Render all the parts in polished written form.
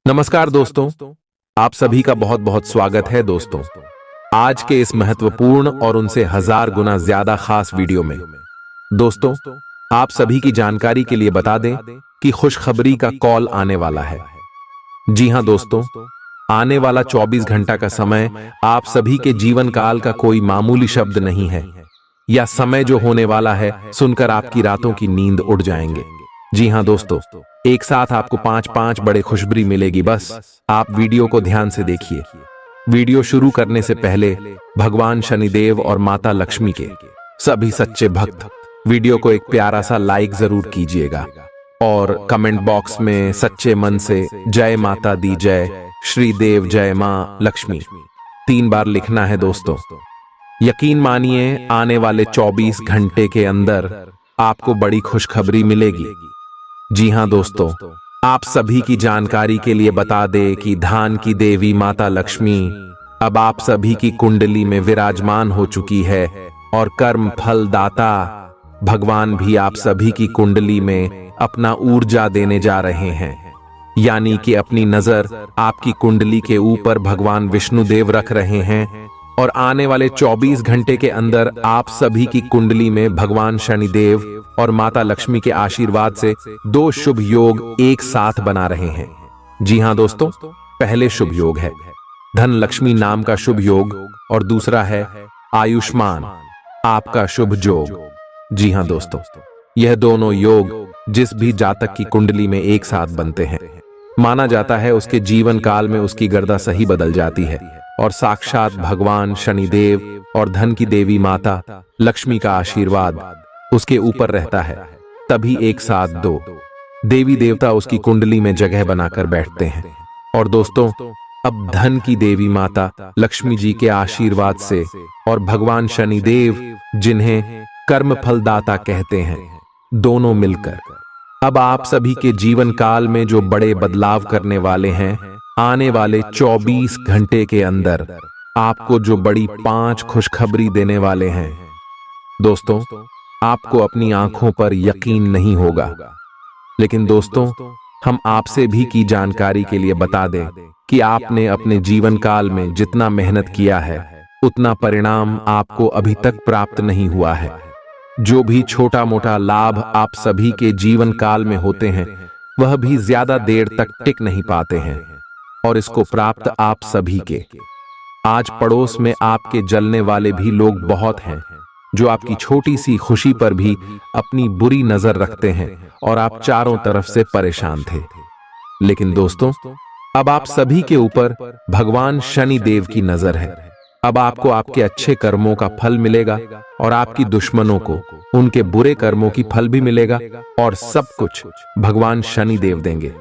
नमस्कार दोस्तों, आप सभी का बहुत बहुत स्वागत है दोस्तों। आज के इस महत्वपूर्ण और उनसे 1000 गुना ज्यादा खास वीडियो में दोस्तों, आप सभी की जानकारी के लिए बता दें कि खुशखबरी का कॉल आने वाला है। जी हां दोस्तों, आने वाला 24 घंटा का समय आप सभी के जीवन काल का कोई मामूली शब्द नहीं है, या समय जो होने वाला है सुनकर आपकी रातों की नींद उड़ जाएंगे। जी हां दोस्तों, एक साथ आपको 5-5 बड़े खुशखबरी मिलेगी। बस आप वीडियो को ध्यान से देखिए। वीडियो शुरू करने से पहले भगवान शनिदेव और माता लक्ष्मी के सभी सच्चे भक्त वीडियो को एक प्यारा सा लाइक जरूर कीजिएगा और कमेंट बॉक्स में सच्चे मन से जय माता दी जय, श्री देव जय मां लक्ष्मी 3 बार लिखना है दोस्तों। यकीन मानिए, आने वाले 24 घंटे के अंदर आपको बड़ी खुशखबरी मिलेगी। जी हां दोस्तों, आप सभी की जानकारी के लिए बता दें कि धान की देवी माता लक्ष्मी अब आप सभी की कुंडली में विराजमान हो चुकी है और कर्म फल दाता भगवान भी आप सभी की कुंडली में अपना ऊर्जा देने जा रहे हैं। यानी कि अपनी नजर आपकी कुंडली के ऊपर भगवान विष्णुदेव रख रहे हैं और आने वाले 24 घंटे के अंदर आप सभी की कुंडली में भगवान शनिदेव और माता लक्ष्मी के आशीर्वाद से 2 शुभ योग एक साथ बना रहे हैं। जी हां दोस्तों, पहले शुभ योग है धन लक्ष्मी नाम का शुभ योग और दूसरा है आयुष्मान आपका शुभ योग। जी हां दोस्तों, यह दोनों योग जिस भी जातक की कुंडली में एक साथ बनते हैं, माना जाता है उसके जीवन काल में उसकी गर्दा सही बदल जाती है और साक्षात भगवान शनिदेव और धन की देवी माता लक्ष्मी का आशीर्वाद उसके ऊपर रहता है। तभी एक साथ 2 देवी देवता उसकी कुंडली में जगह बनाकर बैठते हैं। और दोस्तों, अब धन की देवी माता लक्ष्मी जी के आशीर्वाद से और भगवान शनिदेव जिन्हें कर्म फलदाता कहते हैं, दोनों मिलकर अब आप सभी के जीवन काल में जो बड़े बदलाव करने वाले हैं, आने वाले 24 घंटे के अंदर आपको जो बड़ी 5 खुशखबरी देने वाले हैं। दोस्तों, आपको अपनी आंखों पर यकीन नहीं होगा, लेकिन दोस्तों हम आपसे भी की जानकारी के लिए बता दें कि आपने अपने जीवन काल में जितना मेहनत किया है उतना परिणाम आपको अभी तक प्राप्त नहीं हुआ है। जो भी छोटा मोटा लाभ आप सभी के जीवन काल में होते हैं वह भी ज्यादा देर तक टिक नहीं पाते हैं और इसको प्राप्त आप सभी के आज पड़ोस में आपके जलने वाले भी लोग बहुत हैं, जो आपकी छोटी सी खुशी पर भी अपनी बुरी नजर रखते हैं और आप चारों तरफ से परेशान थे। लेकिन दोस्तों, अब आप सभी के ऊपर भगवान शनि देव की नजर है। अब आपको आपके अच्छे कर्मों का फल मिलेगा और आपकी दुश्मनों को उनके बुरे कर्मों की फल भी मिलेगा और सब कुछ भगवान शनि देव देंगे।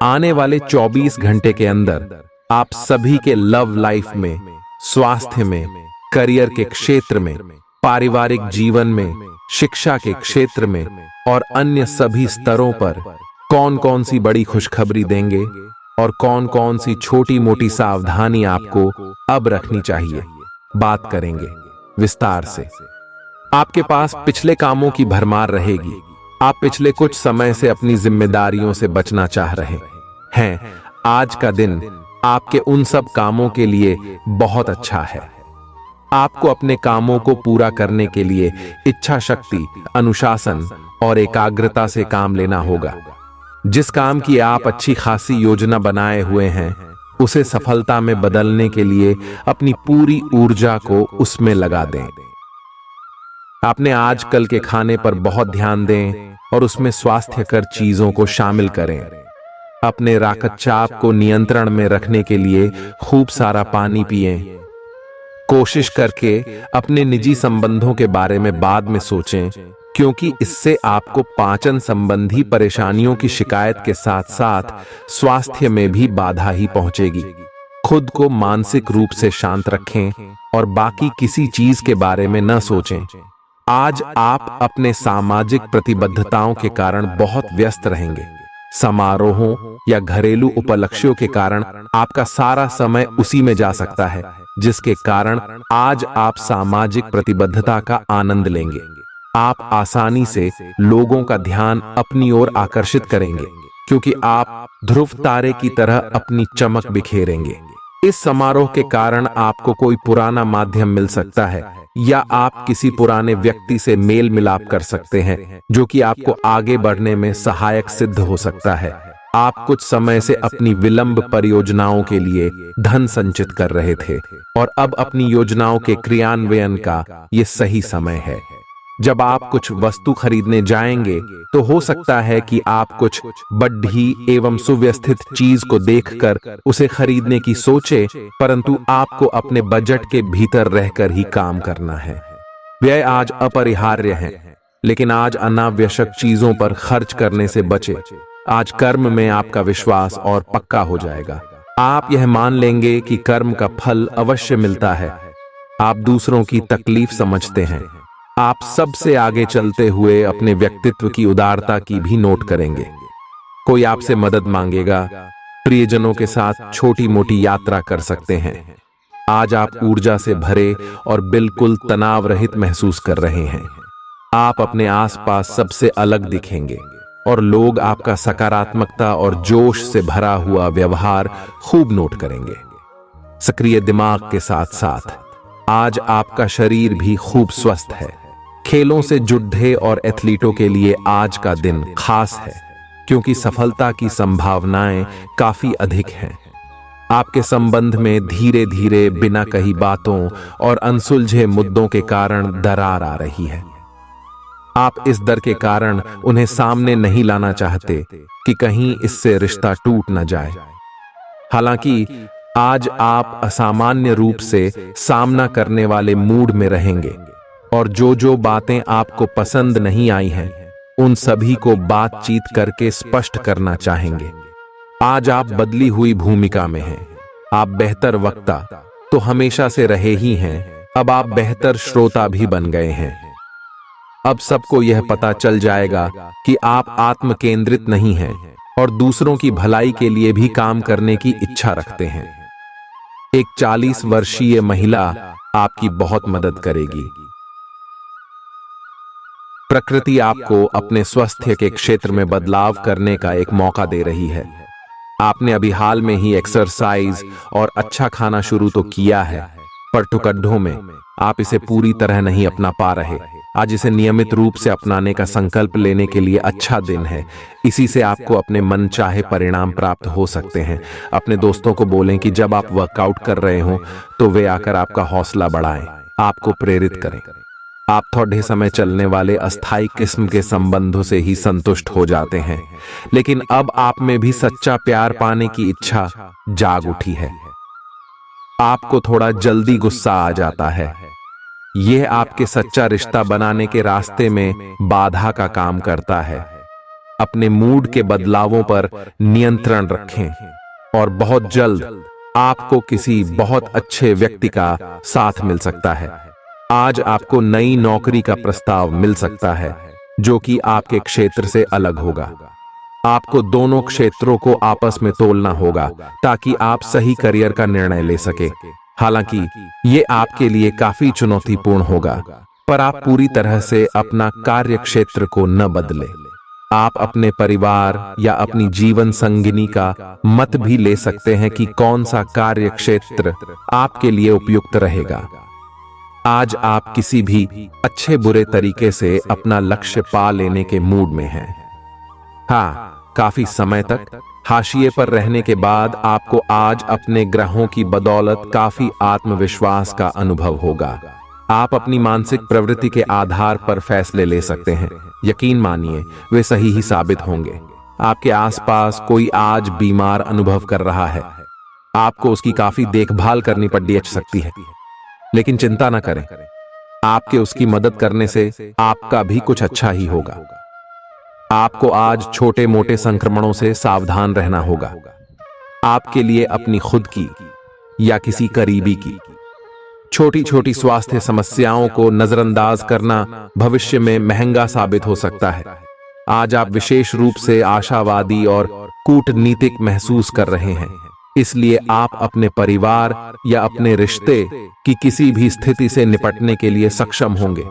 आने वाले 24 घंटे के अंदर आप सभी के लव लाइफ में, स्वास्थ्य में, करियर के क्षेत्र में, पारिवारिक जीवन में, शिक्षा के क्षेत्र में और अन्य सभी स्तरों पर कौन कौन सी बड़ी खुशखबरी देंगे और कौन कौन सी छोटी मोटी सावधानी आपको अब रखनी चाहिए, बात करेंगे विस्तार से। आपके पास पिछले कामों की भरमार रहेगी। आप पिछले कुछ समय से अपनी जिम्मेदारियों से बचना चाह रहे हैं। आज का दिन आपके उन सब कामों के लिए बहुत अच्छा है। आपको अपने कामों को पूरा करने के लिए इच्छा शक्ति, अनुशासन और एकाग्रता से काम लेना होगा। जिस काम की आप अच्छी खासी योजना बनाए हुए हैं, उसे सफलता में बदलने के लिए अपनी पूरी ऊर्जा को उसमें लगा दें। आपने आजकल के खाने पर बहुत ध्यान दें और उसमें स्वास्थ्यकर चीजों को शामिल करें। अपने रक्तचाप को नियंत्रण में रखने के लिए खूब सारा पानी पिएं। कोशिश करके अपने निजी संबंधों के बारे में बाद में सोचें, क्योंकि इससे आपको पाचन संबंधी परेशानियों की शिकायत के साथ साथ स्वास्थ्य में भी बाधा ही पहुंचेगी। खुद को मानसिक रूप से शांत रखें और बाकी किसी चीज के बारे में न सोचें। आज आप अपने सामाजिक प्रतिबद्धताओं के कारण बहुत व्यस्त रहेंगे। समारोहों या घरेलू उपलक्ष्यों के कारण आपका सारा समय उसी में जा सकता है, जिसके कारण आज आप सामाजिक प्रतिबद्धता का आनंद लेंगे। आप आसानी से लोगों का ध्यान अपनी ओर आकर्षित करेंगे। क्योंकि आप ध्रुव तारे की तरह अपनी चमक बिखेरेंगे। इस समारोह के कारण आपको कोई पुराना माध्यम मिल सकता है या आप किसी पुराने व्यक्ति से मेल मिलाप कर सकते हैं जो कि आपको आगे बढ़ने में सहायक सिद्ध हो सकता है। आप कुछ समय से अपनी विलंब परियोजनाओं के लिए धन संचित कर रहे थे और अब अपनी योजनाओं के क्रियान्वयन का ये सही समय है। जब आप कुछ वस्तु खरीदने जाएंगे तो हो सकता है कि आप कुछ बढ़ी एवं सुव्यवस्थित चीज को देखकर उसे खरीदने की सोचे, परंतु आपको अपने बजट के भीतर रहकर ही काम करना है। व्यय आज अपरिहार्य है, लेकिन आज अनावश्यक चीजों पर खर्च करने से बचे। आज कर्म में आपका विश्वास और पक्का हो जाएगा। आप यह मान लेंगे कि कर्म का फल अवश्य मिलता है। आप दूसरों की तकलीफ समझते हैं। आप सबसे आगे चलते हुए अपने व्यक्तित्व की उदारता की भी नोट करेंगे। कोई आपसे मदद मांगेगा। प्रियजनों के साथ छोटी मोटी यात्रा कर सकते हैं। आज आप ऊर्जा से भरे और बिल्कुल तनाव रहित महसूस कर रहे हैं। आप अपने आसपास सबसे अलग दिखेंगे और लोग आपका सकारात्मकता और जोश से भरा हुआ व्यवहार खूब नोट करेंगे। सक्रिय दिमाग के साथ साथ आज आपका शरीर भी खूब स्वस्थ है। खेलों से जुड़े और एथलीटों के लिए आज का दिन खास है, क्योंकि सफलता की संभावनाएं काफी अधिक हैं। आपके संबंध में धीरे धीरे बिना कही बातों और अनसुलझे मुद्दों के कारण दरार आ रही है। आप इस डर के कारण उन्हें सामने नहीं लाना चाहते कि कहीं इससे रिश्ता टूट न जाए। हालांकि आज आप असामान्य रूप से सामना करने वाले मूड में रहेंगे और जो बातें आपको पसंद नहीं आई हैं, उन सभी को बातचीत करके स्पष्ट करना चाहेंगे। आज आप बदली हुई भूमिका में हैं। आप बेहतर वक्ता तो हमेशा से रहे ही हैं, अब आप बेहतर श्रोता भी बन गए हैं। अब सबको यह पता चल जाएगा कि आप आत्म केंद्रित नहीं हैं और दूसरों की भलाई के लिए भी काम करने की इच्छा रखते हैं। एक 40 वर्षीय महिला आपकी बहुत मदद करेगी। प्रकृति आपको अपने स्वास्थ्य के क्षेत्र में बदलाव करने का एक मौका दे रही है। आपने अभी हाल में ही एक्सरसाइज और अच्छा खाना शुरू तो किया है, पर टुकड़ों में आप इसे पूरी तरह नहीं अपना पा रहे। आज इसे नियमित रूप से अपनाने का संकल्प लेने के लिए अच्छा दिन है। इसी से आपको अपने मन चाहे परिणाम प्राप्त हो सकते हैं। अपने दोस्तों को बोलें कि जब आप वर्कआउट कर रहे हो तो वे आकर आपका हौसला बढ़ाएं, आपको प्रेरित करें। आप थोड़े समय चलने वाले अस्थायी किस्म के संबंधों से ही संतुष्ट हो जाते हैं, लेकिन अब आप में भी सच्चा प्यार पाने की इच्छा जाग उठी है। आपको थोड़ा जल्दी गुस्सा आ जाता है। यह आपके सच्चा रिश्ता बनाने के रास्ते में बाधा का काम करता है। अपने मूड के बदलावों पर नियंत्रण रखें और बहुत जल्द आपको किसी बहुत अच्छे व्यक्ति का साथ मिल सकता है। आज आपको नई नौकरी का प्रस्ताव मिल सकता है जो कि आपके क्षेत्र से अलग होगा। आपको दोनों क्षेत्रों को आपस में तोलना होगा ताकि आप सही करियर का निर्णय ले सके। हालांकि ये आपके लिए काफी चुनौतीपूर्ण होगा, पर आप पूरी तरह से अपना कार्य क्षेत्र को न बदलें। आप अपने परिवार या अपनी जीवन संगिनी का मत भी ले सकते हैं कि कौन सा कार्य क्षेत्र आपके लिए उपयुक्त रहेगा। आज आप किसी भी अच्छे बुरे तरीके से अपना लक्ष्य पा लेने के मूड में हैं। हाँ, काफी समय तक हाशिए पर रहने के बाद आपको आज अपने ग्रहों की बदौलत काफी आत्मविश्वास का अनुभव होगा। आप अपनी मानसिक प्रवृत्ति के आधार पर फैसले ले सकते हैं। यकीन मानिए, वे सही ही साबित होंगे। आपके आसपास कोई आज बीमार अनुभव कर रहा है। आपको उसकी काफी देखभाल करनी पड़ सकती है, लेकिन चिंता न करें, आपके उसकी मदद करने से आपका भी कुछ अच्छा ही होगा। आपको आज छोटे मोटे संक्रमणों से सावधान रहना होगा। आपके लिए अपनी खुद की या किसी करीबी की छोटी छोटी स्वास्थ्य समस्याओं को नजरअंदाज करना भविष्य में महंगा साबित हो सकता है। आज आप विशेष रूप से आशावादी और कूटनीतिक महसूस कर रहे हैं, इसलिए आप अपने परिवार या अपने रिश्ते की किसी भी स्थिति से निपटने के लिए सक्षम होंगे।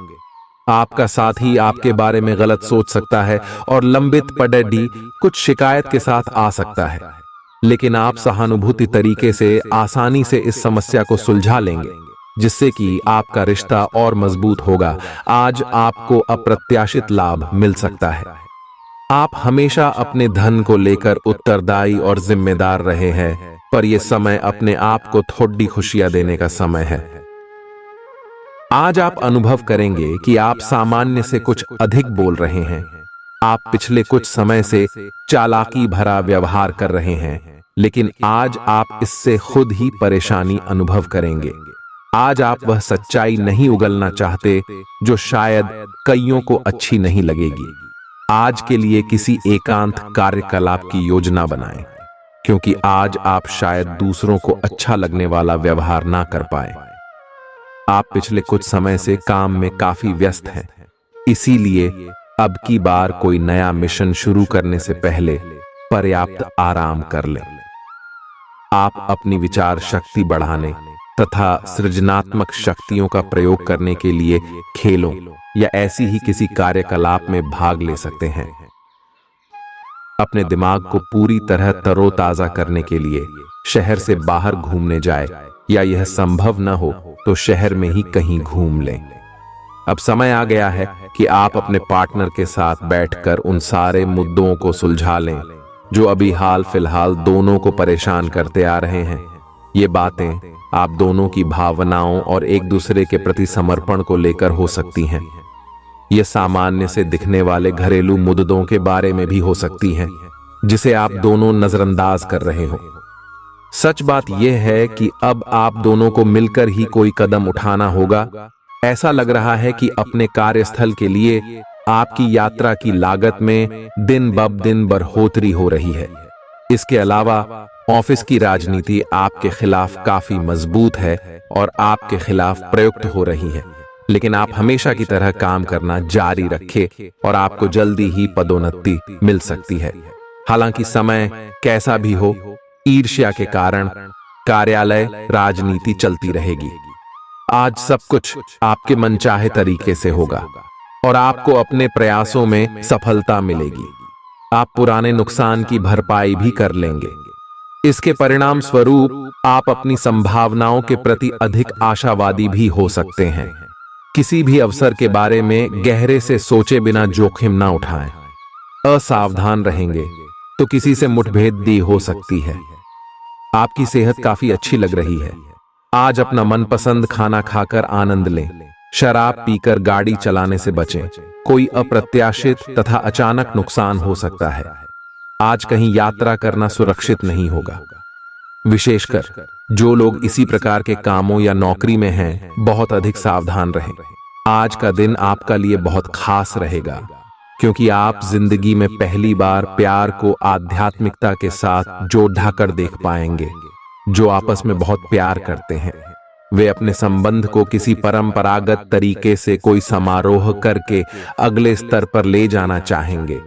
आपका साथी आपके बारे में गलत सोच सकता है और लंबित पड़ी कुछ शिकायत के साथ आ सकता है, लेकिन आप सहानुभूति तरीके से आसानी से इस समस्या को सुलझा लेंगे, जिससे कि आपका रिश्ता और मजबूत होगा। आज आपको अप्रत्याशित लाभ मिल सकता है। आप हमेशा अपने धन को लेकर उत्तरदायी और जिम्मेदार रहे हैं, पर यह समय अपने आप को थोड़ी खुशियां देने का समय है। आज आप अनुभव करेंगे कि आप सामान्य से कुछ अधिक बोल रहे हैं। आप पिछले कुछ समय से चालाकी भरा व्यवहार कर रहे हैं, लेकिन आज आप इससे खुद ही परेशानी अनुभव करेंगे। आज आप वह सच्चाई नहीं उगलना चाहते जो शायद कईयों को अच्छी नहीं लगेगी। आज के लिए किसी एकांत कार्यकलाप की योजना बनाएं, क्योंकि आज आप शायद दूसरों को अच्छा लगने वाला व्यवहार ना कर पाए। आप पिछले कुछ समय से काम में काफी व्यस्त हैं, इसीलिए अब की बार कोई नया मिशन शुरू करने से पहले पर्याप्त आराम कर लें। आप अपनी विचार शक्ति बढ़ाने तथा सृजनात्मक शक्तियों का प्रयोग करने के लिए खेलों या ऐसी ही किसी कार्यकलाप में भाग ले सकते हैं। अपने दिमाग को पूरी तरह तरोताजा करने के लिए शहर से बाहर घूमने जाए, या यह संभव न हो तो शहर में ही कहीं घूम लें। अब समय आ गया है कि आप अपने पार्टनर के साथ बैठकर उन सारे मुद्दों को सुलझा लें जो अभी हाल फिलहाल दोनों को परेशान करते आ रहे हैं। ये बातें आप दोनों की भावनाओं और एक दूसरे के प्रति समर्पण को लेकर हो सकती हैं। ये सामान्य से दिखने वाले घरेलू मुद्दों के बारे में भी हो सकती हैं, जिसे आप दोनों नजरअंदाज कर रहे हो। सच बात यह है कि अब आप दोनों को मिलकर ही कोई कदम उठाना होगा। ऐसा लग रहा है कि अपने कार्यस्थल के लिए आपकी यात्रा की लागत में दिन ब दिन बढ़ोतरी हो रही है। इसके अलावा ऑफिस की राजनीति आपके खिलाफ काफी मजबूत है और आपके खिलाफ प्रयुक्त हो रही है, लेकिन आप हमेशा की तरह काम करना जारी रखें और आपको जल्दी ही पदोन्नति मिल सकती है। हालांकि समय कैसा भी हो, ईर्ष्या के कारण कार्यालय राजनीति चलती रहेगी। आज सब कुछ आपके मनचाहे तरीके से होगा और आपको अपने प्रयासों में सफलता मिलेगी। आप पुराने नुकसान की भरपाई भी कर लेंगे। इसके परिणाम स्वरूप आप अपनी संभावनाओं के प्रति अधिक आशावादी भी हो सकते हैं। किसी भी अवसर के बारे में गहरे से सोचे बिना जोखिम ना उठाएं। असावधान रहेंगे तो किसी से मुठभेड़ हो सकती है। आपकी सेहत काफी अच्छी लग रही है। आज अपना मनपसंद खाना खाकर आनंद लें। शराब पीकर गाड़ी चलाने से बचें। कोई अप्रत्याशित तथा अचानक नुकसान हो सकता है। आज कहीं यात्रा करना सुरक्षित नहीं होगा। विशेषकर जो लोग इसी प्रकार के कामों या नौकरी में हैं, बहुत अधिक सावधान रहें। आज का दिन आपका लिए बहुत खास रहेगा, क्योंकि आप जिंदगी में पहली बार प्यार को आध्यात्मिकता के साथ जोड़ कर देख पाएंगे। जो आपस में बहुत प्यार करते हैं, वे अपने संबंध को किसी परंपरागत तरीके से कोई समारोह करके अगले स्तर पर ले जाना चाहेंगे।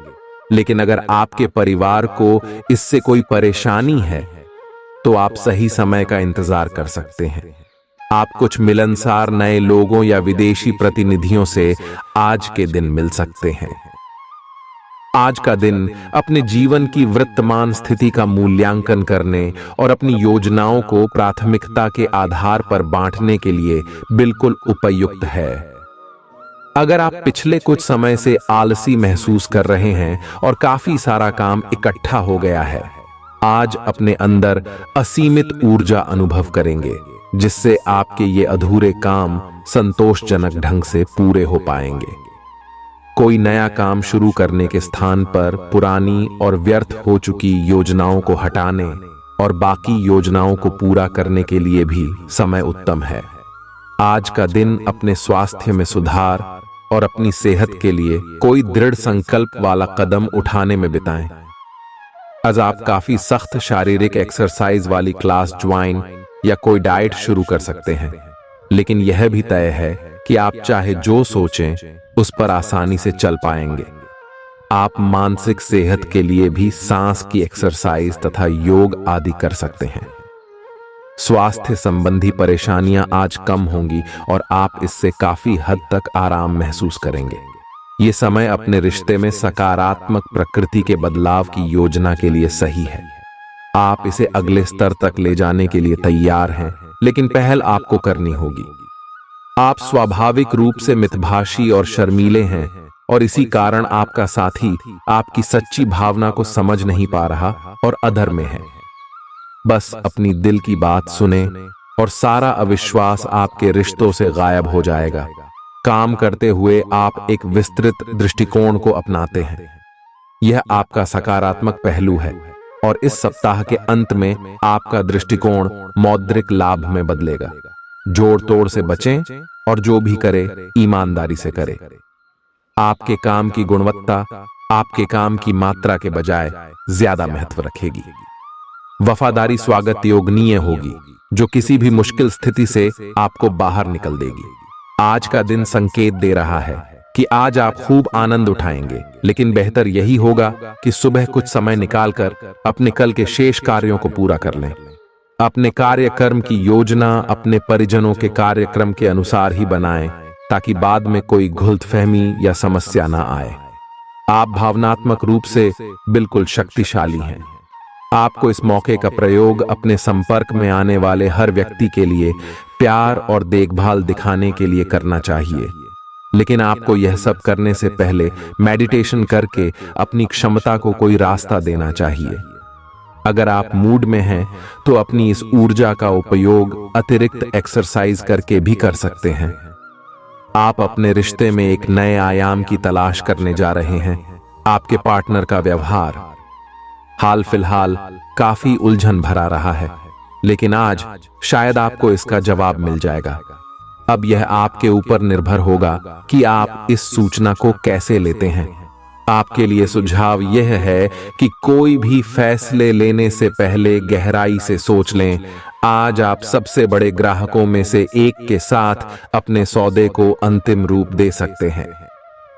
लेकिन अगर आपके परिवार को इससे कोई परेशानी है, तो आप सही समय का इंतजार कर सकते हैं। आप कुछ मिलनसार नए लोगों या विदेशी प्रतिनिधियों से आज के दिन मिल सकते हैं। आज का दिन अपने जीवन की वर्तमान स्थिति का मूल्यांकन करने और अपनी योजनाओं को प्राथमिकता के आधार पर बांटने के लिए बिल्कुल उपयुक्त है। अगर आप पिछले कुछ समय से आलसी महसूस कर रहे हैं और काफी सारा काम इकट्ठा हो गया है, आज अपने अंदर असीमित ऊर्जा अनुभव करेंगे, जिससे आपके ये अधूरे काम संतोषजनक ढंग से पूरे हो पाएंगे। कोई नया काम शुरू करने के स्थान पर पुरानी और व्यर्थ हो चुकी योजनाओं को हटाने और बाकी योजनाओं को पूरा करने के लिए भी समय उत्तम है। आज का दिन अपने स्वास्थ्य में सुधार और अपनी सेहत के लिए कोई दृढ़ संकल्प वाला कदम उठाने में बिताएं। आज आप काफी सख्त शारीरिक एक्सरसाइज वाली क्लास ज्वाइन या कोई डाइट शुरू कर सकते हैं, लेकिन यह भी तय है कि आप चाहे जो सोचें उस पर आसानी से चल पाएंगे। आप मानसिक सेहत के लिए भी सांस की एक्सरसाइज तथा योग आदि कर सकते हैं। स्वास्थ्य संबंधी परेशानियां आज कम होंगी और आप इससे काफी हद तक आराम महसूस करेंगे। ये समय अपने रिश्ते में सकारात्मक प्रकृति के बदलाव की योजना के लिए सही है। आप इसे अगले स्तर तक ले जाने के लिए तैयार हैं, लेकिन पहल आपको करनी होगी। आप स्वाभाविक रूप से मितभाषी और शर्मीले हैं और इसी कारण आपका साथी आपकी सच्ची भावना को समझ नहीं पा रहा और अधर में है। बस अपनी दिल की बात सुने और सारा अविश्वास आपके रिश्तों से गायब हो जाएगा। काम करते हुए आप एक विस्तृत दृष्टिकोण को अपनाते हैं। यह आपका सकारात्मक पहलू है और इस सप्ताह के अंत में आपका दृष्टिकोण मौद्रिक लाभ में बदलेगा। जोड़ तोड़ से बचें और जो भी करे ईमानदारी से करे। आपके काम की गुणवत्ता आपके काम की मात्रा के बजाय ज्यादा महत्व रखेगी। वफादारी स्वागत योगनीय होगी, जो किसी भी मुश्किल स्थिति से आपको बाहर निकल देगी। आज का दिन संकेत दे रहा है कि आज आप खूब आनंद उठाएंगे, लेकिन बेहतर यही होगा कि सुबह कुछ समय निकालकर अपने कल के शेष कार्यों को पूरा कर लें। अपने कार्यक्रम की योजना अपने परिजनों के कार्यक्रम के अनुसार ही बनाएं, ताकि बाद में कोई गलतफहमी या समस्या ना आए। आप भावनात्मक रूप से बिल्कुल शक्तिशाली हैं। आपको इस मौके का प्रयोग अपने संपर्क में आने वाले हर व्यक्ति के लिए प्यार और देखभाल दिखाने के लिए करना चाहिए, लेकिन आपको यह सब करने से पहले मेडिटेशन करके अपनी क्षमता को कोई रास्ता देना चाहिए। अगर आप मूड में हैं तो अपनी इस ऊर्जा का उपयोग अतिरिक्त एक्सरसाइज करके भी कर सकते हैं। आप अपने रिश्ते में एक नए आयाम की तलाश करने जा रहे हैं। आपके पार्टनर का व्यवहार हाल फिलहाल काफी उलझन भरा रहा है, लेकिन आज शायद आपको इसका जवाब मिल जाएगा। अब यह आपके ऊपर निर्भर होगा कि आप इस सूचना को कैसे लेते हैं। आपके लिए सुझाव यह है कि कोई भी फैसले लेने से पहले गहराई से सोच लें। आज आप सबसे बड़े ग्राहकों में से एक के साथ अपने सौदे को अंतिम रूप दे सकते हैं।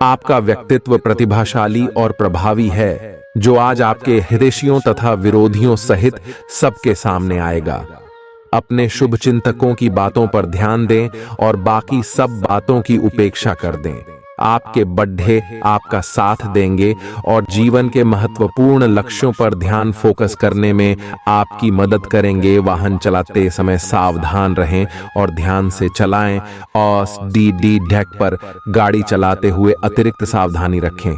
आपका व्यक्तित्व प्रतिभाशाली और प्रभावी है, जो आज आपके हितैषियों तथा विरोधियों सहित सबके सामने आएगा। अपने शुभचिंतकों की बातों पर ध्यान दें और बाकी सब बातों की उपेक्षा कर दें। आपके बड्ढे आपका साथ देंगे और जीवन के महत्वपूर्ण लक्ष्यों पर ध्यान फोकस करने में आपकी मदद करेंगे। वाहन चलाते समय सावधान रहें और ध्यान से चलाएं। OSDD डेक पर गाड़ी चलाते हुए अतिरिक्त सावधानी रखें।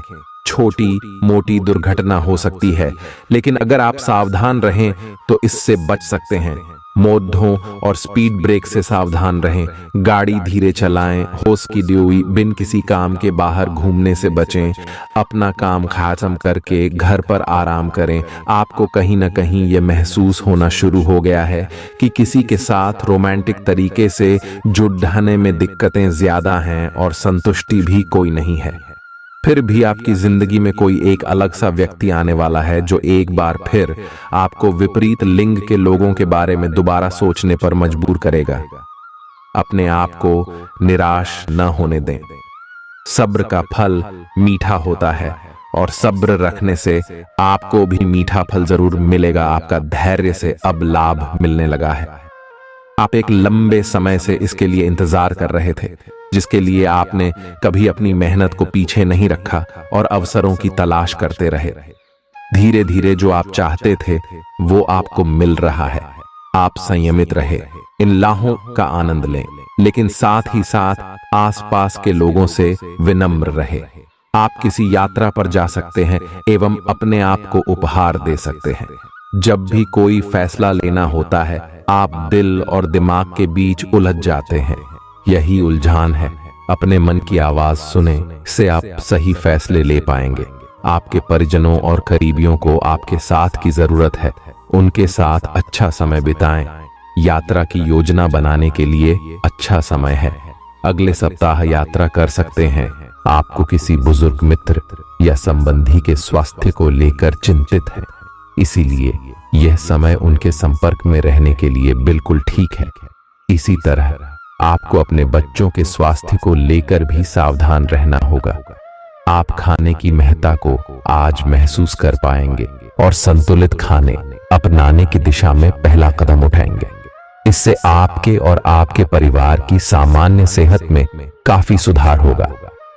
छोटी मोटी दुर्घटना हो सकती है, लेकिन अगर आप सावधान रहें तो इससे बच सकते हैं। मोड़ों और स्पीड ब्रेक से सावधान रहें। गाड़ी धीरे चलाएं। होश की ड्यूई बिन किसी काम के बाहर घूमने से बचें। अपना काम खत्म करके घर पर आराम करें। आपको कहीं न कहीं यह महसूस होना शुरू हो गया है कि किसी के साथ रोमांटिक तरीके से जुड़ने में दिक्कतें ज्यादा हैं और संतुष्टि भी कोई नहीं है। फिर भी आपकी जिंदगी में कोई एक अलग सा व्यक्ति आने वाला है, जो एक बार फिर आपको विपरीत लिंग के लोगों के बारे में दोबारा सोचने पर मजबूर करेगा। अपने आप को निराश न होने दें। सब्र का फल मीठा होता है और सब्र रखने से आपको भी मीठा फल जरूर मिलेगा। आपका धैर्य से अब लाभ मिलने लगा है। आप एक लंबे समय से इसके लिए इंतजार कर रहे थे, जिसके लिए आपने कभी अपनी मेहनत को पीछे नहीं रखा और अवसरों की तलाश करते रहे। धीरे धीरे जो आप चाहते थे वो आपको मिल रहा है। आप संयमित रहे, इन लाहों का आनंद लें, लेकिन साथ ही साथ आसपास के लोगों से विनम्र रहे। आप किसी यात्रा पर जा सकते हैं एवं अपने आप को उपहार दे सकते हैं। जब भी कोई फैसला लेना होता है, आप दिल और दिमाग के बीच उलझ जाते हैं। यही उलझान है। अपने मन की आवाज सुने, इससे आप सही फैसले ले पाएंगे। आपके परिजनों और करीबियों को आपके साथ की जरूरत है। उनके साथ अच्छा समय बिताएं। यात्रा की योजना बनाने के लिए अच्छा समय है। अगले सप्ताह यात्रा कर सकते हैं। आपको किसी बुजुर्ग मित्र या संबंधी के स्वास्थ्य को लेकर चिंतित है, इसीलिए यह समय उनके संपर्क में रहने के लिए बिल्कुल ठीक है। इसी तरह आपको अपने बच्चों के स्वास्थ्य को लेकर भी सावधान रहना होगा। आप खाने की महत्ता को आज महसूस कर पाएंगे और संतुलित खाने अपनाने की दिशा में पहला कदम उठाएंगे। इससे आपके और आपके परिवार की सामान्य सेहत में काफी सुधार होगा।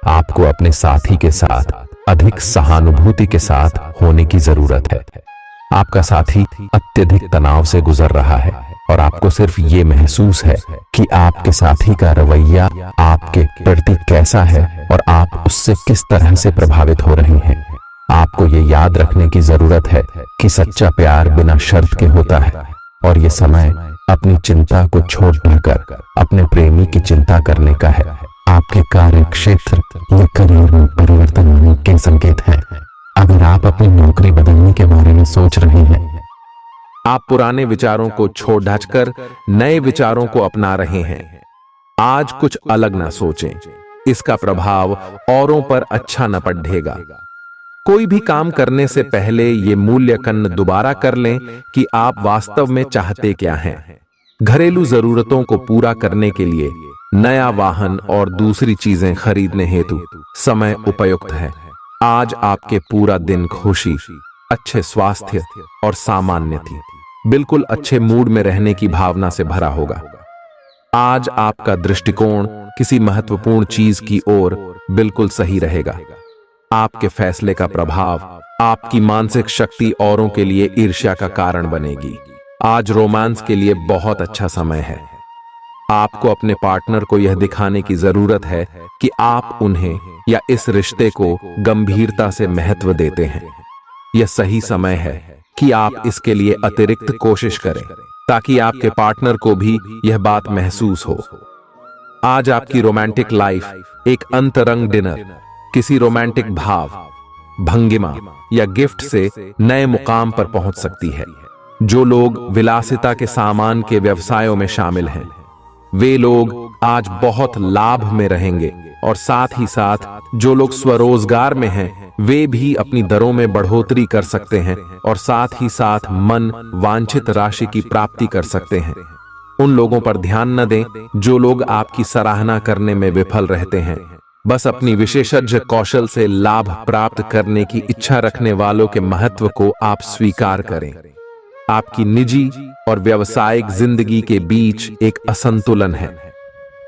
आपको अपने साथी के साथ अधिक सहानुभूति के साथ होने की जरूरत है। आपका साथी अत्यधिक तनाव से गुजर रहा है और आपको सिर्फ ये महसूस है कि आपके साथी का रवैया आपके प्रति कैसा है और आप उससे किस तरह से प्रभावित हो रहे हैं। आपको ये याद रखने की जरूरत है कि सच्चा प्यार बिना शर्त के होता है और ये समय अपनी चिंता को छोड़कर अपने प्रेमी की चिंता करने का है। आपके कार्य क्षेत्र या करियर में परिवर्तन आने के संकेत हैं। अगर आप अपनी नौकरी बदलने के बारे में सोच रहे हैं, आप पुराने विचारों को छोड़ ढाकर नए विचारों को अपना रहे हैं। आज कुछ अलग ना सोचें, इसका प्रभाव औरों पर अच्छा न पड़ेगा। कोई भी काम करने से पहले ये मूल्यांकन दोबारा कर लें कि आप वास्तव में चाहते क्या हैं। घरेलू जरूरतों को पूरा करने के लिए नया वाहन और दूसरी चीजें खरीदने हेतु समय उपयुक्त है। आज आपके पूरा दिन खुशी, अच्छे स्वास्थ्य और सामान्य थी बिल्कुल अच्छे मूड में रहने की भावना से भरा होगा। आज आपका दृष्टिकोण किसी महत्वपूर्ण चीज की ओर बिल्कुल सही रहेगा। आपके फैसले का प्रभाव आपकी मानसिक शक्ति औरों के लिए ईर्ष्या का कारण बनेगी। आज रोमांस के लिए बहुत अच्छा समय है। आपको अपने पार्टनर को यह दिखाने की जरूरत है कि आप उन्हें या इस रिश्ते को गंभीरता से महत्व देते हैं। यह सही समय है कि आप इसके लिए अतिरिक्त कोशिश करें ताकि आपके पार्टनर को भी यह बात महसूस हो। आज आपकी रोमांटिक लाइफ एक अंतरंग डिनर, किसी रोमांटिक भाव, भंगिमा या गिफ्ट से नए मुकाम पर पहुंच सकती है। जो लोग विलासिता के सामान के व्यवसायों में शामिल हैं, वे लोग आज बहुत लाभ में रहेंगे और साथ ही साथ जो लोग स्वरोजगार में हैं, वे भी अपनी दरों में बढ़ोतरी कर सकते हैं और साथ ही साथ मन वांछित राशि की प्राप्ति कर सकते हैं। उन लोगों पर ध्यान न दें जो लोग आपकी सराहना करने में विफल रहते हैं। बस अपनी विशेषज्ञ कौशल से लाभ प्राप्त करने की इच्छा रखने वालों के महत्व को आप स्वीकार करें। आपकी निजी और व्यावसायिक जिंदगी के बीच एक असंतुलन है।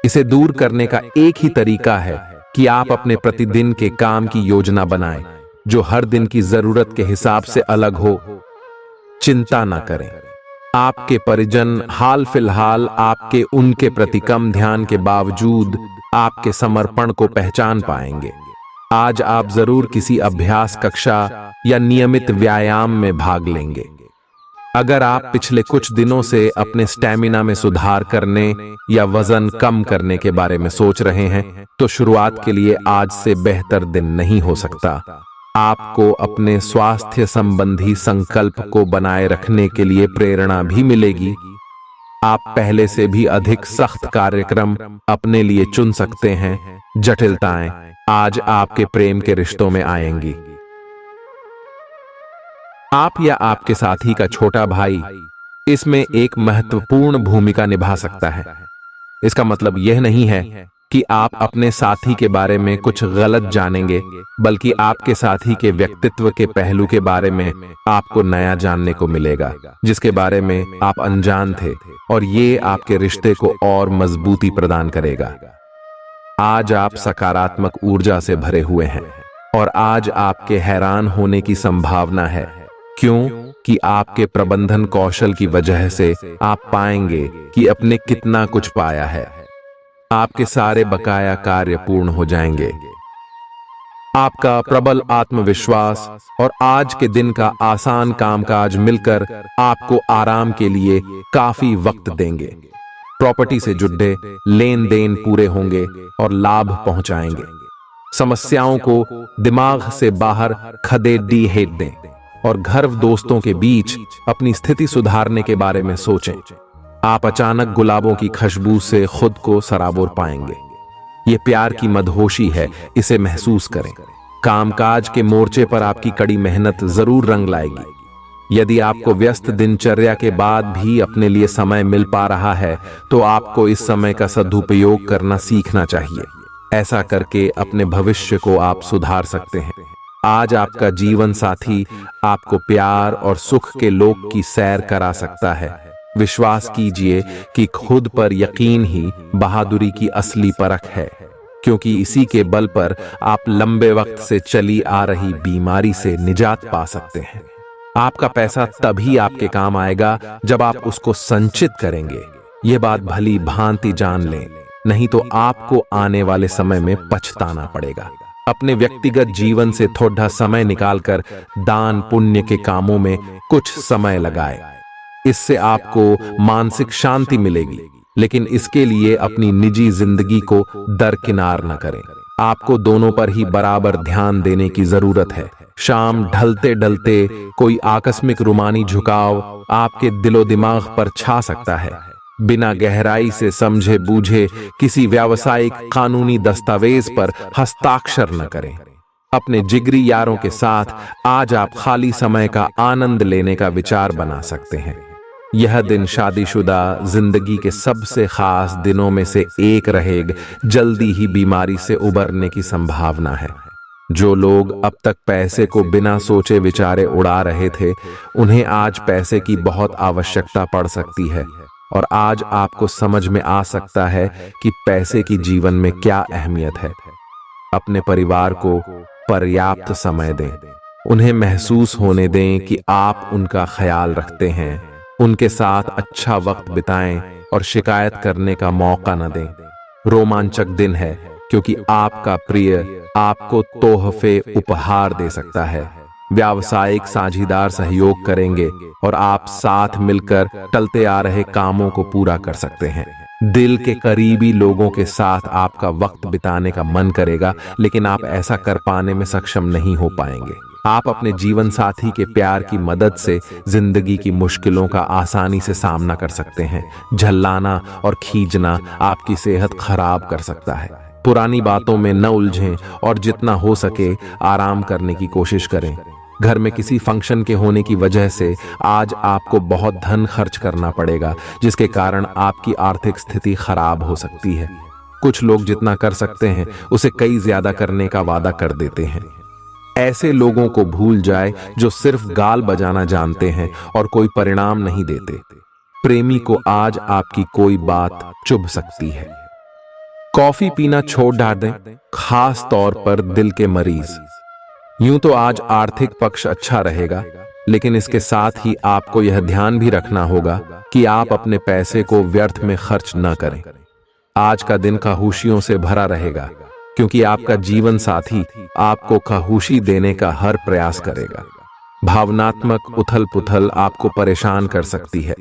इसे दूर करने का एक ही तरीका है कि आप अपने प्रतिदिन के काम की योजना बनाएं, जो हर दिन की जरूरत के हिसाब से अलग हो। चिंता ना करें, आपके परिजन हाल फिलहाल आपके उनके प्रति कम ध्यान के बावजूद आपके समर्पण को पहचान पाएंगे। आज आप जरूर किसी अभ्यास कक्षा या नियमित व्यायाम में भाग लेंगे। अगर आप पिछले कुछ दिनों से अपने स्टैमिना में सुधार करने या वजन कम करने के बारे में सोच रहे हैं, तो शुरुआत के लिए आज से बेहतर दिन नहीं हो सकता। आपको अपने स्वास्थ्य संबंधी संकल्प को बनाए रखने के लिए प्रेरणा भी मिलेगी। आप पहले से भी अधिक सख्त कार्यक्रम अपने लिए चुन सकते हैं। जटिलताएं आज आपके प्रेम के रिश्तों में आएंगी। आप या आपके साथी का छोटा भाई इसमें एक महत्वपूर्ण भूमिका निभा सकता है। इसका मतलब यह नहीं है कि आप अपने साथी के बारे में कुछ गलत जानेंगे, बल्कि आपके साथी के व्यक्तित्व के पहलू के बारे में आपको नया जानने को मिलेगा, जिसके बारे में आप अनजान थे, और ये आपके रिश्ते को और मजबूती प्रदान करेगा। आज आप सकारात्मक ऊर्जा से भरे हुए हैं और आज आपके हैरान होने की संभावना है, क्योंकि आपके प्रबंधन कौशल की वजह से आप पाएंगे कि आपने कितना कुछ पाया है। आपके सारे बकाया कार्य पूर्ण हो जाएंगे। आपका प्रबल आत्मविश्वास और आज के दिन का आसान कामकाज मिलकर आपको आराम के लिए काफी वक्त देंगे। प्रॉपर्टी से जुड़े लेन देन पूरे होंगे और लाभ पहुंचाएंगे। समस्याओं को दिमाग से बाहर खदेड़ हेट दें और घर दोस्तों के बीच अपनी स्थिति सुधारने के बारे में सोचें। आप अचानक गुलाबों की खुशबू से खुद को सराबोर पाएंगे। ये प्यार की मदहोशी है, इसे महसूस करें। कामकाज के मोर्चे पर आपकी कड़ी मेहनत जरूर रंग लाएगी। यदि आपको व्यस्त दिनचर्या के बाद भी अपने लिए समय मिल पा रहा है, तो आपको इस समय का सदुपयोग करना सीखना चाहिए। ऐसा करके अपने भविष्य को आप सुधार सकते हैं। आज आपका जीवन साथी आपको प्यार और सुख के लोक की सैर करा सकता है। विश्वास कीजिए कि खुद पर यकीन ही बहादुरी की असली परख है, क्योंकि इसी के बल पर आप लंबे वक्त से चली आ रही बीमारी से निजात पा सकते हैं। आपका पैसा तभी आपके काम आएगा जब आप उसको संचित करेंगे। यह बात भली भांति जान लें, नहीं तो आपको आने वाले समय में पछताना पड़ेगा। अपने व्यक्तिगत जीवन से थोड़ा समय निकालकर दान पुण्य के कामों में कुछ समय लगाएं। इससे आपको मानसिक शांति मिलेगी, लेकिन इसके लिए अपनी निजी जिंदगी को दरकिनार न करें। आपको दोनों पर ही बराबर ध्यान देने की जरूरत है। शाम ढलते ढलते कोई आकस्मिक रूमानी झुकाव आपके दिलो दिमाग पर छा सकता है। बिना गहराई से समझे बूझे किसी व्यावसायिक कानूनी दस्तावेज पर हस्ताक्षर न करें। अपने जिगरी यारों के साथ आज आप खाली समय का आनंद लेने का विचार बना सकते हैं। यह दिन शादीशुदा जिंदगी के सबसे खास दिनों में से एक रहेगा। जल्दी ही बीमारी से उबरने की संभावना है। जो लोग अब तक पैसे को बिना सोचे विचारे उड़ा रहे थे, उन्हें आज पैसे की बहुत आवश्यकता पड़ सकती है, और आज आपको समझ में आ सकता है कि पैसे की जीवन में क्या अहमियत है। अपने परिवार को पर्याप्त समय दें। उन्हें महसूस होने दें कि आप उनका ख्याल रखते हैं। उनके साथ अच्छा वक्त बिताएं और शिकायत करने का मौका न दें। रोमांचक दिन है, क्योंकि आपका प्रिय आपको तोहफे उपहार दे सकता है। व्यावसायिक साझीदार सहयोग करेंगे और आप साथ मिलकर टलते आ रहे कामों को पूरा कर सकते हैं। दिल के करीबी लोगों के साथ आपका वक्त बिताने का मन करेगा, लेकिन आप ऐसा कर पाने में सक्षम नहीं हो पाएंगे। आप अपने जीवन साथी के प्यार की मदद से जिंदगी की मुश्किलों का आसानी से सामना कर सकते हैं। झल्लाना और खींचना आपकी सेहत खराब कर सकता है। पुरानी बातों में न उलझें और जितना हो सके आराम करने की कोशिश करें। घर में किसी फंक्शन के होने की वजह से आज आपको बहुत धन खर्च करना पड़ेगा, जिसके कारण आपकी आर्थिक स्थिति खराब हो सकती है। कुछ लोग जितना कर सकते हैं उसे कई ज्यादा करने का वादा कर देते हैं। ऐसे लोगों को भूल जाए जो सिर्फ गाल बजाना जानते हैं और कोई परिणाम नहीं देते। प्रेमी को आज आपकी कोई बात चुभ सकती है। कॉफी पीना छोड़ डाल दें, खास तौर पर दिल के मरीज। यूं तो आज आर्थिक पक्ष अच्छा रहेगा, लेकिन इसके साथ ही आपको यह ध्यान भी रखना होगा कि आप अपने पैसे को व्यर्थ में खर्च न करें। आज का दिन खामोशियों से भरा रहेगा, क्योंकि आपका जीवन साथी आपको खामोशी देने का हर प्रयास करेगा। भावनात्मक उथल पुथल आपको परेशान कर सकती है।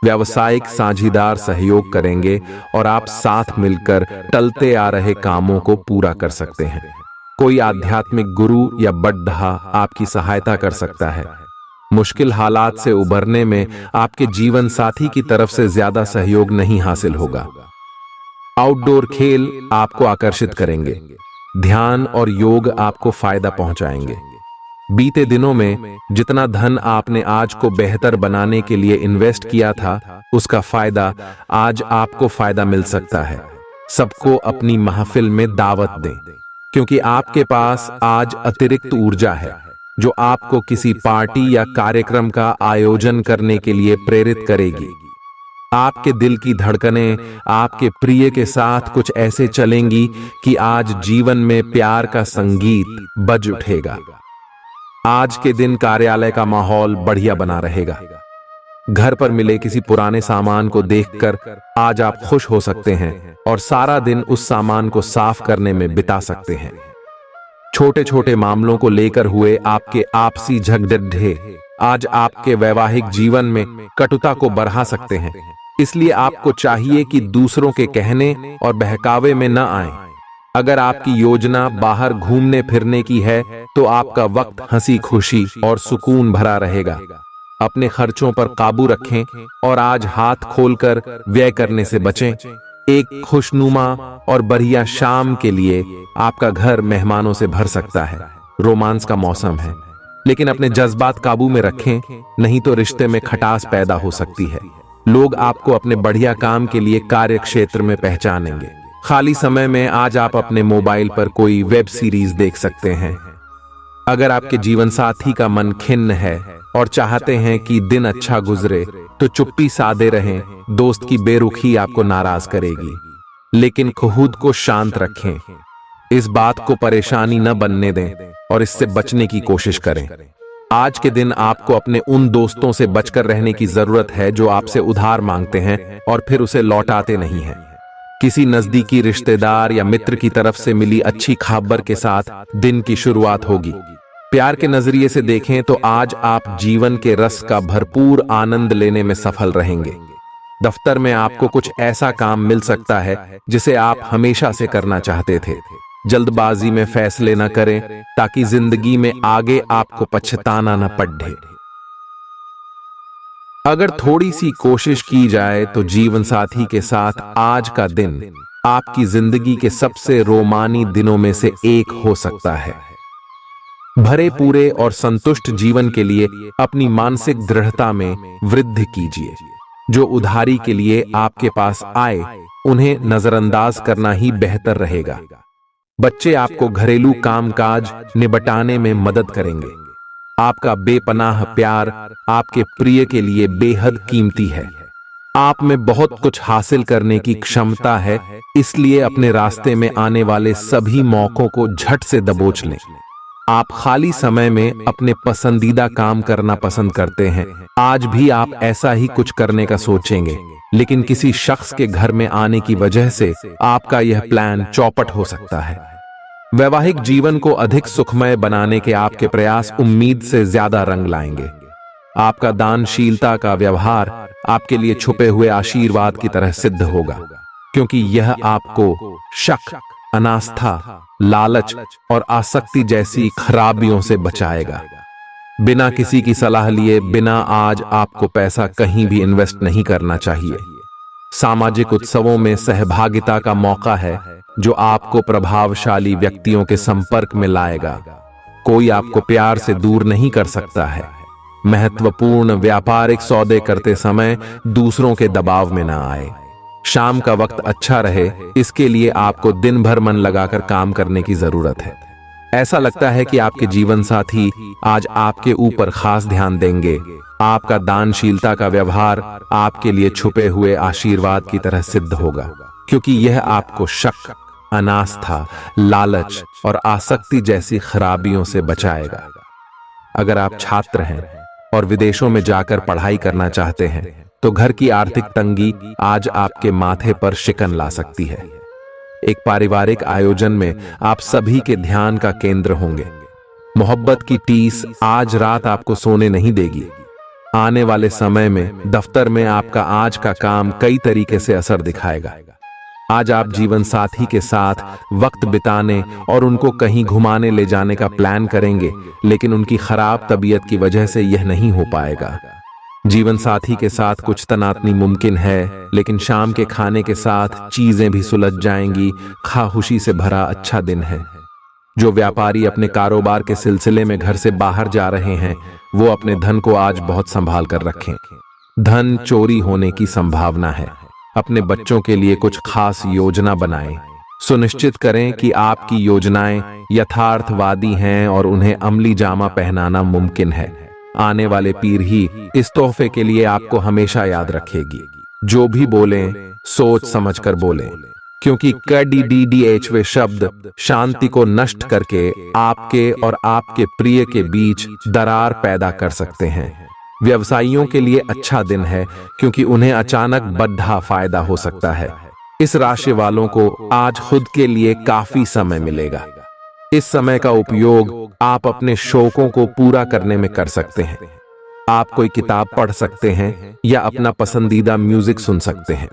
व्यावसायिक साझीदार सहयोग करेंगे और आप साथ मिलकर टलते आ रहे कामों को पूरा कर सकते हैं। कोई आध्यात्मिक गुरु या बड्ढा आपकी सहायता कर सकता है। मुश्किल हालात से उबरने में आपके जीवन साथी की तरफ से ज्यादा सहयोग नहीं हासिल होगा। आउटडोर खेल आपको आकर्षित करेंगे। ध्यान और योग आपको फायदा पहुंचाएंगे। बीते दिनों में जितना धन आपने आज को बेहतर बनाने के लिए इन्वेस्ट किया था, उसका फायदा आज आपको फायदा मिल सकता है। सबको अपनी महफिल में दावत दें, क्योंकि आपके पास आज अतिरिक्त ऊर्जा है जो आपको किसी पार्टी या कार्यक्रम का आयोजन करने के लिए प्रेरित करेगी। आपके दिल की धड़कनें आपके प्रिय के साथ कुछ ऐसे चलेंगी कि आज जीवन में प्यार का संगीत बज उठेगा। आज के दिन कार्यालय का माहौल बढ़िया बना रहेगा। घर पर मिले किसी पुराने सामान को देखकर आज आप खुश हो सकते हैं और सारा दिन उस सामान को साफ करने में बिता सकते हैं। छोटे छोटे मामलों को लेकर हुए आपके आपसी झगड़े आज आपके वैवाहिक जीवन में कटुता को बढ़ा सकते हैं। इसलिए आपको चाहिए कि दूसरों के कहने और बहकावे में न आएं। अगर आपकी योजना बाहर घूमने फिरने की है तो आपका वक्त हंसी खुशी और सुकून भरा रहेगा। अपने खर्चों पर काबू रखें और आज हाथ खोलकर व्यय करने से बचें। एक खुशनुमा और बढ़िया शाम के लिए आपका घर मेहमानों से भर सकता है। रोमांस का मौसम है, लेकिन अपने जज्बात काबू में रखें, नहीं तो रिश्ते में खटास पैदा हो सकती है। लोग आपको अपने बढ़िया काम के लिए कार्य क्षेत्र में पहचानेंगे। खाली समय में आज आप अपने मोबाइल पर कोई वेब सीरीज देख सकते हैं। अगर आपके जीवन साथी का मन खिन्न है और चाहते हैं कि दिन अच्छा गुजरे तो चुप्पी साधे रहें। दोस्त की बेरुखी आपको नाराज करेगी, लेकिन खुद को शांत रखें। इस बात को परेशानी न बनने दें और इससे बचने की कोशिश करें। आज के दिन आपको अपने उन दोस्तों से बचकर रहने की जरूरत है जो आपसे उधार मांगते हैं और फिर उसे लौटाते नहीं हैं। किसी नजदीकी रिश्तेदार या मित्र की तरफ से मिली अच्छी खबर के साथ दिन की शुरुआत होगी। प्यार के नजरिए से देखें तो आज आप जीवन के रस का भरपूर आनंद लेने में सफल रहेंगे। दफ्तर में आपको कुछ ऐसा काम मिल सकता है जिसे आप हमेशा से करना चाहते थे। जल्दबाजी में फैसले न करें ताकि जिंदगी में आगे आपको पछताना न पड़े। अगर थोड़ी सी कोशिश की जाए तो जीवन साथी के साथ आज का दिन आपकी जिंदगी के सबसे रोमानी दिनों में से एक हो सकता है। भरे पूरे और संतुष्ट जीवन के लिए अपनी मानसिक दृढ़ता में वृद्धि कीजिए। जो उधारी के लिए आपके पास आए उन्हें नजरअंदाज करना ही बेहतर रहेगा। बच्चे आपको घरेलू कामकाज निपटाने में मदद करेंगे। आपका बेपनाह प्यार आपके प्रिय के लिए बेहद कीमती है। आप में बहुत कुछ हासिल करने की क्षमता है, इसलिए अपने रास्ते में आने वाले सभी मौकों को झट से दबोच लें। आप खाली समय में अपने पसंदीदा काम करना पसंद करते हैं। आज भी आप ऐसा ही कुछ करने का सोचेंगे, लेकिन किसी शख्स के घर में आने की वजह से आपका यह प्लान चौपट हो सकता है। वैवाहिक जीवन को अधिक सुखमय बनाने के आपके प्रयास उम्मीद से ज्यादा रंग लाएंगे। आपका दानशीलता का व्यवहार आपके लिए छुपे हुए आशीर्वाद की तरह सिद्ध होगा, क्योंकि यह आपको शक, अनास्था, लालच और आसक्ति जैसी खराबियों से बचाएगा। बिना किसी की सलाह लिए बिना आज आपको पैसा कहीं भी इन्वेस्ट नहीं करना चाहिए। सामाजिक उत्सवों में सहभागिता का मौका है जो आपको प्रभावशाली व्यक्तियों के संपर्क में लाएगा। कोई आपको प्यार से दूर नहीं कर सकता है। महत्वपूर्ण व्यापारिक सौदे करते समय दूसरों के दबाव में ना आए। शाम का वक्त अच्छा रहे, इसके लिए आपको दिन भर मन लगाकर काम करने की जरूरत है। ऐसा लगता है कि आपके जीवन साथी आज आपके ऊपर खास ध्यान देंगे। आपका दानशीलता का व्यवहार आपके लिए छुपे हुए आशीर्वाद की तरह सिद्ध होगा, क्योंकि यह आपको शक, अनास्था, लालच और आसक्ति जैसी खराबियों से बचाएगा। अगर आप छात्र हैं और विदेशों में जाकर पढ़ाई करना चाहते हैं तो घर की आर्थिक तंगी आज आपके माथे पर शिकन ला सकती है। एक पारिवारिक आयोजन में आप सभी के ध्यान का केंद्र होंगे। मोहब्बत की टीस आज रात आपको सोने नहीं देगी। आने वाले समय में दफ्तर में आपका आज का काम कई तरीके से असर दिखाएगा। आज आप जीवन साथी के साथ वक्त बिताने और उनको कहीं घुमाने ले जाने का प्लान करेंगे, लेकिन उनकी खराब तबीयत की वजह से यह नहीं हो पाएगा। जीवन साथी के साथ कुछ तनातनी मुमकिन है, लेकिन शाम के खाने के साथ चीजें भी सुलझ जाएंगी। खामोशी से भरा अच्छा दिन है। जो व्यापारी अपने कारोबार के सिलसिले में घर से बाहर जा रहे हैं वो अपने धन को आज बहुत संभाल कर रखें। धन चोरी होने की संभावना है। अपने बच्चों के लिए कुछ खास योजना बनाएं। सुनिश्चित करें कि आपकी योजनाएं यथार्थवादी हैं और उन्हें अमली जामा पहनाना मुमकिन है। आने वाले पीढ़ी ही इस तोहफे के लिए आपको हमेशा याद रखेगी। जो भी बोलें सोच समझकर बोलें, क्योंकि KDDDH शब्द शांति को नष्ट करके आपके और आपके प्रिय के बीच दरार पैदा कर सकते हैं। व्यवसायियों के लिए अच्छा दिन है, क्योंकि उन्हें अचानक बड़ा फायदा हो सकता है। इस राशि वालों को आज खुद के लिए काफी समय मिलेगा। इस समय का उपयोग आप अपने शौकों को पूरा करने में कर सकते हैं। आप कोई किताब पढ़ सकते हैं या अपना पसंदीदा म्यूजिक सुन सकते हैं।